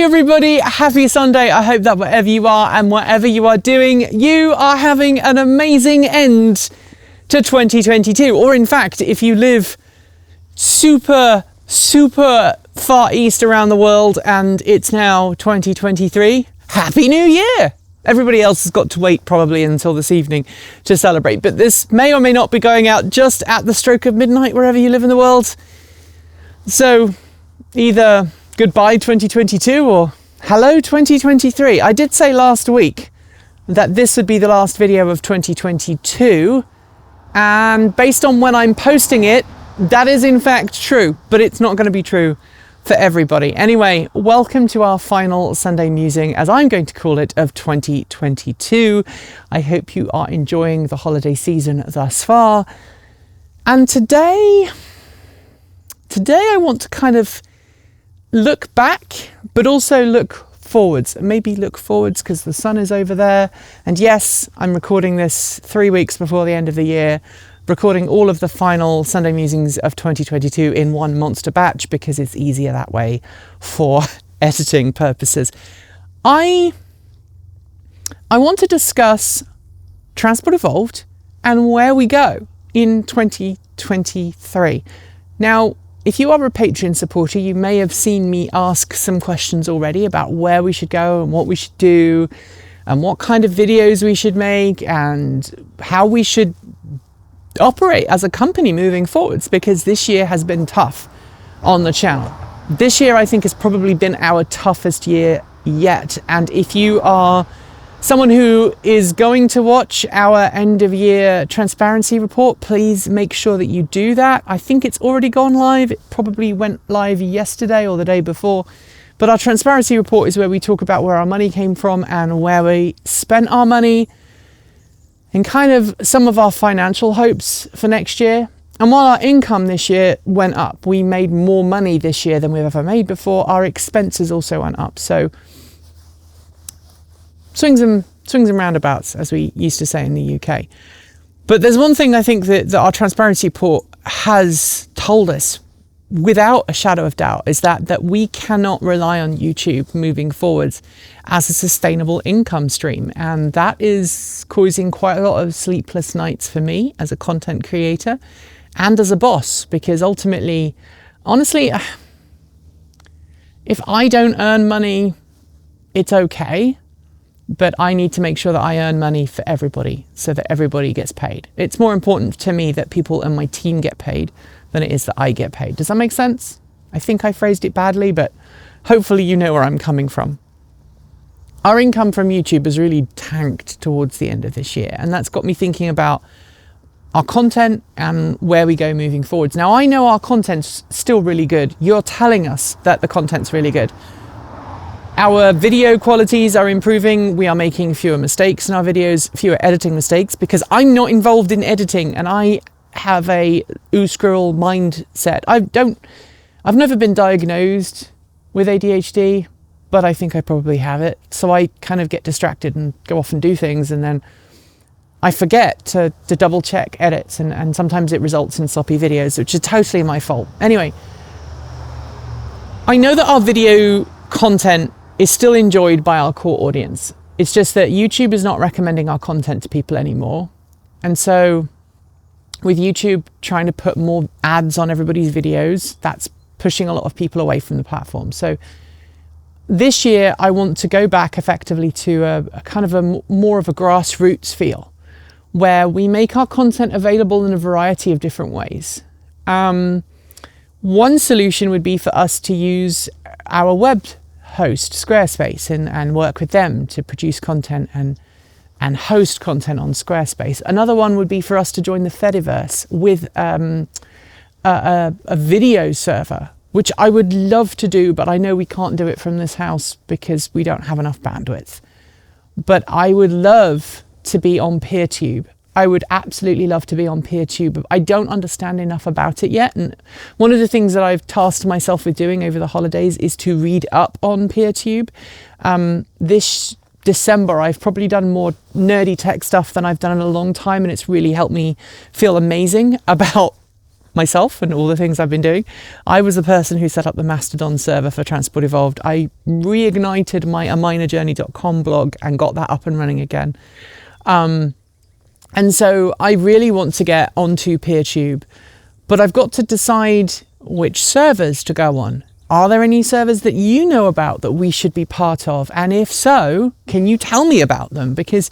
everybody, happy Sunday. I hope that wherever you are and whatever you are doing, you are having an amazing end to 2022. Or in fact, if you live super far east around the world and it's now 2023, Happy New Year. Everybody else has got to wait probably until this evening to celebrate, but this may or may not be going out just at the stroke of midnight wherever you live in the world. So either goodbye 2022 or hello 2023. I did say last week that this would be the last video of 2022, and based on when I'm posting it, that is in fact true, but it's not going to be true for everybody. Anyway, welcome to our final Sunday Musing, as I'm going to call it, of 2022. I hope you are enjoying the holiday season thus far. And today I want to kind of look back, but also look forwards. Maybe look forwards because the sun is over there. And yes, I'm recording this 3 weeks before the end of the year, recording all of the final Sunday Musings of 2022 in one monster batch because it's easier that way for editing purposes. I want to discuss Transport Evolved and where we go in 2023. Now, if you are a Patreon supporter, you may have seen me ask some questions already about where we should go and what we should do and what kind of videos we should make and how we should operate as a company moving forwards, because this year has been tough on the channel. This year, I think, has probably been our toughest year yet. And if you are someone who is going to watch our end of year transparency report, please make sure that you do that. I think it's already gone live. It probably went live yesterday or the day before. But our transparency report is where we talk about where our money came from and where we spent our money and kind of some of our financial hopes for next year. And while our income this year went up, we made more money this year than we've ever made before, our expenses also went up. So swings and roundabouts, as we used to say in the UK. But there's one thing I think that our transparency report has told us without a shadow of doubt, is that we cannot rely on YouTube moving forwards as a sustainable income stream. And that is causing quite a lot of sleepless nights for me as a content creator and as a boss, because ultimately, honestly, if I don't earn money, it's okay. But I need to make sure that I earn money for everybody so that everybody gets paid. It's more important to me that people in my team get paid than it is that I get paid. Does that make sense? I think I phrased it badly, but hopefully you know where I'm coming from. Our income from YouTube has really tanked towards the end of this year, and that's got me thinking about our content and where we go moving forwards. Now, I know our content's still really good. You're telling us that the content's really good. Our video qualities are improving. We are making fewer mistakes in our videos, fewer editing mistakes, because I'm not involved in editing and I have a squirrel mindset. I've never been diagnosed with ADHD, but I think I probably have it. So I kind of get distracted and go off and do things, and then I forget to double check edits, and sometimes it results in sloppy videos, which is totally my fault. Anyway, I know that our video content is still enjoyed by our core audience. It's just that YouTube is not recommending our content to people anymore. And so with YouTube trying to put more ads on everybody's videos, that's pushing a lot of people away from the platform. So this year, I want to go back effectively to a kind of a more of a grassroots feel, where we make our content available in a variety of different ways. One solution would be for us to use our web host, Squarespace, and work with them to produce content and host content on Squarespace. Another one would be for us to join the Fediverse with a video server, which I would love to do, but I know we can't do it from this house because we don't have enough bandwidth. But I would love to be on PeerTube. I would absolutely love to be on PeerTube. I don't understand enough about it yet. And one of the things that I've tasked myself with doing over the holidays is to read up on PeerTube. This December, I've probably done more nerdy tech stuff than I've done in a long time. And it's really helped me feel amazing about myself and all the things I've been doing. I was the person who set up the Mastodon server for Transport Evolved. I reignited my aminorjourney.com blog and got that up and running again. And so I really want to get onto PeerTube, but I've got to decide which servers to go on. Are there any servers that you know about that we should be part of? And if so, can you tell me about them? Because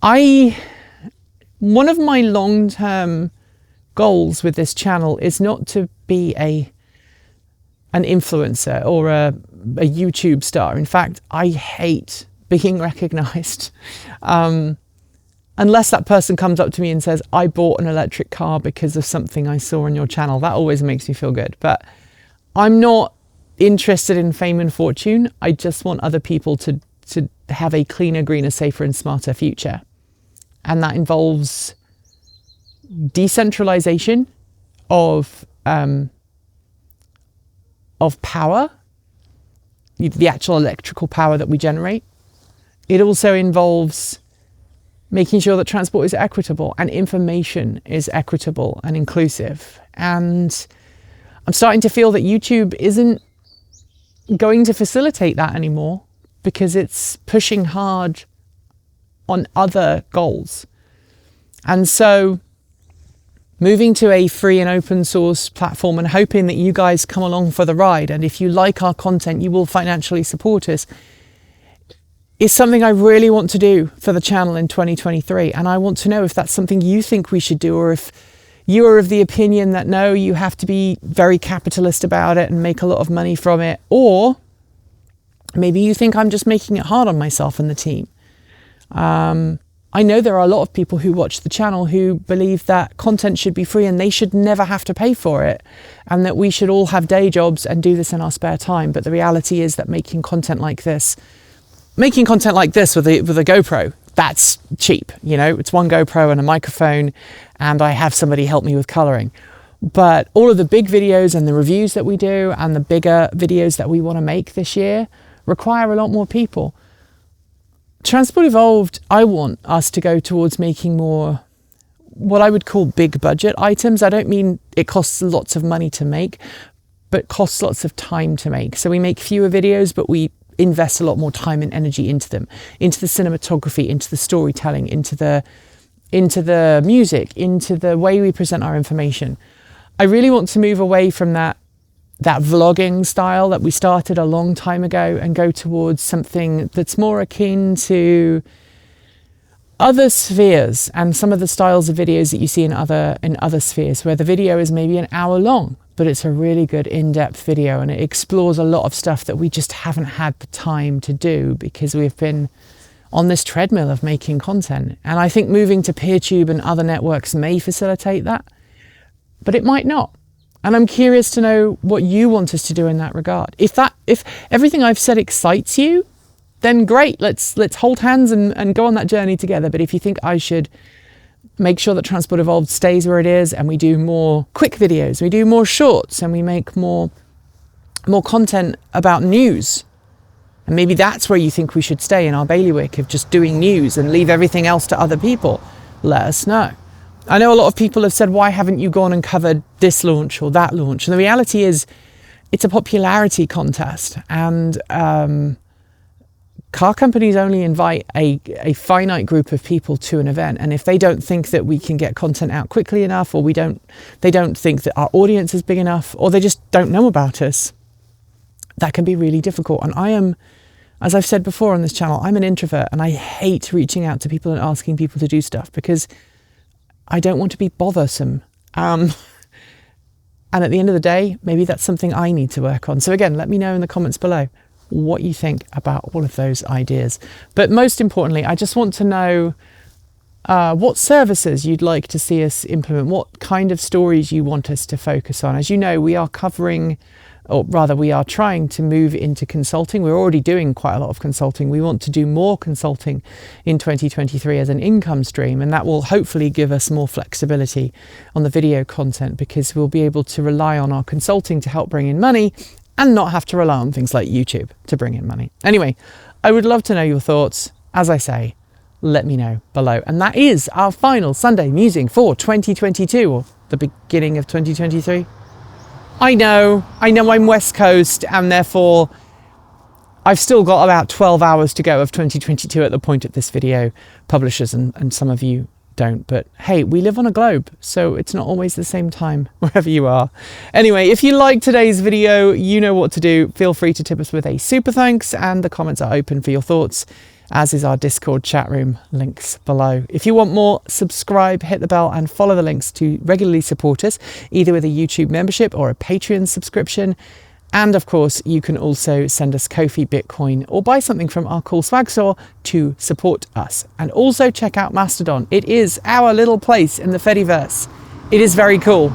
one of my long-term goals with this channel is not to be an influencer or a YouTube star. In fact, I hate being recognized. Unless that person comes up to me and says, I bought an electric car because of something I saw on your channel. That always makes me feel good. But I'm not interested in fame and fortune. I just want other people to have a cleaner, greener, safer and smarter future. And that involves decentralization of power, the actual electrical power that we generate. It also involves making sure that transport is equitable and information is equitable and inclusive. And I'm starting to feel that YouTube isn't going to facilitate that anymore because it's pushing hard on other goals. And so moving to a free and open source platform and hoping that you guys come along for the ride, and if you like our content, you will financially support us, is something I really want to do for the channel in 2023. And I want to know if that's something you think we should do, or if you are of the opinion that no, you have to be very capitalist about it and make a lot of money from it, or maybe you think I'm just making it hard on myself and the team. I know there are a lot of people who watch the channel who believe that content should be free and they should never have to pay for it, and that we should all have day jobs and do this in our spare time. But the reality is that making content like this with a GoPro, that's cheap. You know, it's one GoPro and a microphone, and I have somebody help me with coloring. But all of the big videos and the reviews that we do and the bigger videos that we want to make this year require a lot more people. Transport Evolved, I want us to go towards making more what I would call big budget items. I don't mean it costs lots of money to make, but costs lots of time to make. So we make fewer videos, but we invest a lot more time and energy into them, into the cinematography, into the storytelling, into the music, into the way we present our information. I really want to move away from that vlogging style that we started a long time ago and go towards something that's more akin to other spheres and some of the styles of videos that you see in other spheres, where the video is maybe an hour long, but it's a really good in-depth video and it explores a lot of stuff that we just haven't had the time to do because we've been on this treadmill of making content. And I think moving to PeerTube and other networks may facilitate that, but it might not. And I'm curious to know what you want us to do in that regard. If everything I've said excites you, then great, let's hold hands and go on that journey together. But if you think I should make sure that Transport Evolved stays where it is, and we do more quick videos, we do more shorts, and we make more content about news, and maybe that's where you think we should stay in our bailiwick of just doing news and leave everything else to other people, let us know. I know a lot of people have said, why haven't you gone and covered this launch or that launch? And the reality is it's a popularity contest, and car companies only invite a finite group of people to an event. And if they don't think that we can get content out quickly enough, or they don't think that our audience is big enough, or they just don't know about us, that can be really difficult. And I am, as I've said before on this channel, I'm an introvert, and I hate reaching out to people and asking people to do stuff because I don't want to be bothersome. And at the end of the day, maybe that's something I need to work on. So again, let me know in the comments below what you think about all of those ideas. But most importantly, I just want to know what services you'd like to see us implement, what kind of stories you want us to focus on. As you know, we are covering, or rather we are trying to move into consulting. We're already doing quite a lot of consulting. We want to do more consulting in 2023 as an income stream, and that will hopefully give us more flexibility on the video content, because we'll be able to rely on our consulting to help bring in money and not have to rely on things like YouTube to bring in money. Anyway, I would love to know your thoughts. As I say, let me know below. And that is our final Sunday Musing for 2022, or the beginning of 2023. I know I'm West Coast, and therefore I've still got about 12 hours to go of 2022 at the point of this video publishes, and some of you don't, but hey, we live on a globe, so it's not always the same time wherever you are. Anyway, if you like today's video, you know what to do. Feel free to tip us with a super thanks, and the comments are open for your thoughts, as is our Discord chat room, links below. If you want more, subscribe, hit the bell, and follow the links to regularly support us, either with a YouTube membership or a Patreon subscription. And of course, you can also send us Ko-fi, Bitcoin, or buy something from our cool swag store to support us. And also check out Mastodon. It is our little place in the Fediverse. It is very cool.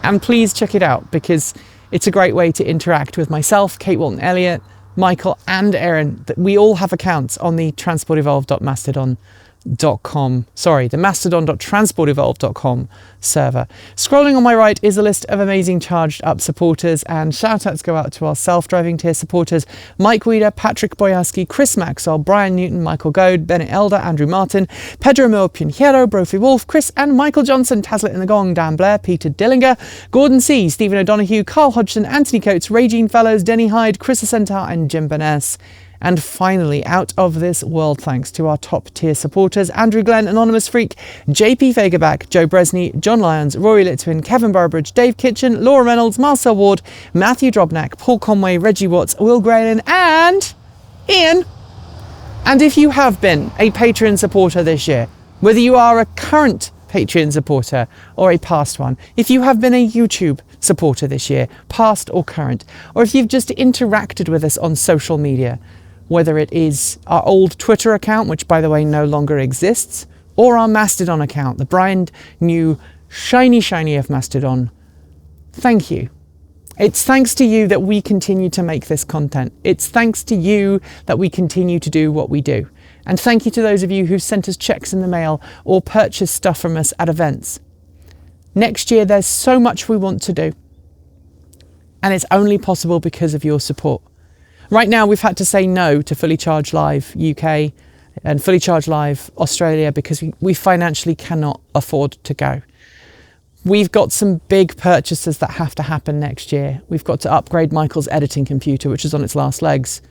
And please check it out, because it's a great way to interact with myself, Kate Walton-Elliott, Michael, and Erin. We all have accounts on the transportevolved.mastodon.com. the mastodon.transportevolved.com server. Scrolling on my right is a list of amazing charged up supporters, and shout outs go out to our self-driving tier supporters: Mike Weeder, Patrick Boyaski, Chris Maxwell, Brian Newton, Michael Goad, Bennett Elder, Andrew Martin, Pedro Mil Pinheiro, Brophy Wolf, Chris and Michael Johnson, Taslet in the Gong, Dan Blair, Peter Dillinger, Gordon C, Stephen O'Donoghue, Carl Hodgson, Anthony Coates, Regine Fellows, Denny Hyde, Chris Centaur and Jim Berness. And finally, out of this world thanks to our top tier supporters: Andrew Glenn, Anonymous Freak, JP Fagerback, Joe Bresney, John Lyons, Rory Litwin, Kevin Burbridge, Dave Kitchen, Laura Reynolds, Marcel Ward, Matthew Drobnak, Paul Conway, Reggie Watts, Will Graylin and Ian. And if you have been a Patreon supporter this year, whether you are a current Patreon supporter or a past one, if you have been a YouTube supporter this year, past or current, or if you've just interacted with us on social media, whether it is our old Twitter account, which by the way no longer exists, or our Mastodon account, the brand new shiny of Mastodon, thank you. It's thanks to you that we continue to make this content. It's thanks to you that we continue to do what we do. And thank you to those of you who sent us checks in the mail or purchased stuff from us at events. Next year, there's so much we want to do, and it's only possible because of your support. Right now, we've had to say no to Fully Charged Live UK and Fully Charged Live Australia because we financially cannot afford to go. We've got some big purchases that have to happen next year. We've got to upgrade Michael's editing computer, which is on its last legs.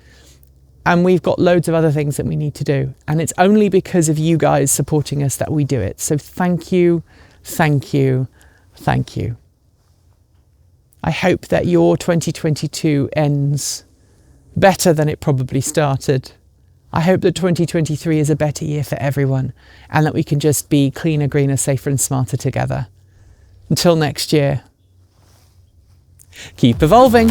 And we've got loads of other things that we need to do. And it's only because of you guys supporting us that we do it. So thank you, thank you, thank you. I hope that your 2022 ends better than it probably started. I hope that 2023 is a better year for everyone, and that we can just be cleaner, greener, safer and smarter together. Until next year, keep evolving.